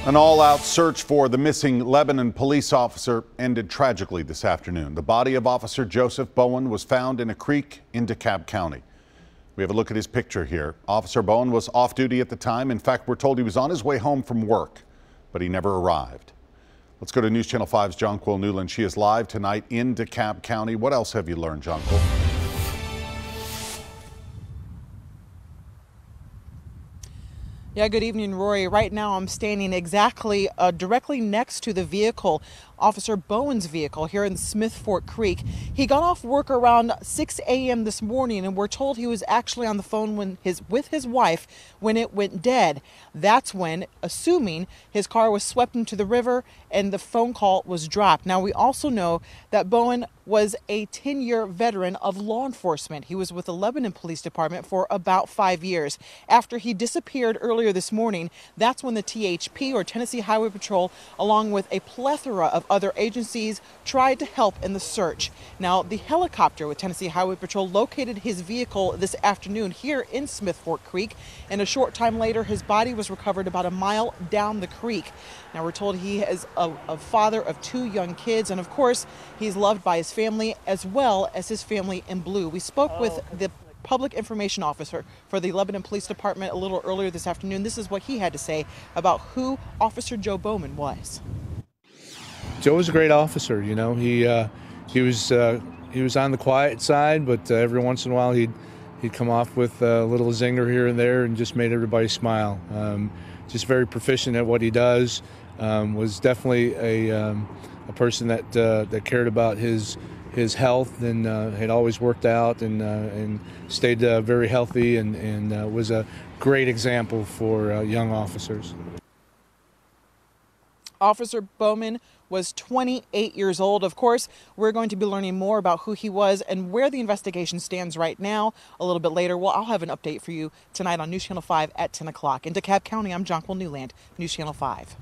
An all-out search for the missing Lebanon police officer ended tragically this afternoon. The body of Officer Joseph Bowen was found in a creek in DeKalb County. We have a look at his picture here. Officer Bowen was off duty at the time. In fact, we're told he was on his way home from work, but he never arrived. Let's go to News Channel 5's Jonquil Newland. She is live tonight in DeKalb County. What else have you learned, Jonquil? Yeah, good evening, Rory. Right now I'm standing exactly directly next to the vehicle, Officer Bowen's vehicle here in Smith Fork Creek. He got off work around 6 a.m. this morning, and we're told he was actually on the phone with his wife when it went dead. That's when, assuming, his car was swept into the river and the phone call was dropped. Now, we also know that Bowen was a 10-year veteran of law enforcement. He was with the Lebanon Police Department for about 5 years. After he disappeared earlier this morning, that's when the THP, or Tennessee Highway Patrol, along with a plethora of other agencies, tried to help in the search. Now, the helicopter with Tennessee Highway Patrol located his vehicle this afternoon here in Smith Fork Creek, and a short time later, his body was recovered about a mile down the creek. Now, we're told he is a father of 2 young kids, and of course, he's loved by his family as well as his family in blue. We spoke with the Public Information Officer for the Lebanon Police Department a little earlier this afternoon. This is what he had to say about who Officer Joe Bowman was. Joe was a great officer. You know, he was on the quiet side, but every once in a while he'd come off with a little zinger here and there and just made everybody smile. Just very proficient at what he does. Was definitely a person that cared about his health and had always worked out and stayed very healthy and was a great example for young officers. Officer Bowman was 28 years old. Of course, we're going to be learning more about who he was and where the investigation stands right now a little bit later. Well, I'll have an update for you tonight on News Channel 5 at 10 o'clock. In DeKalb County, I'm Jonquil Newland, News Channel 5.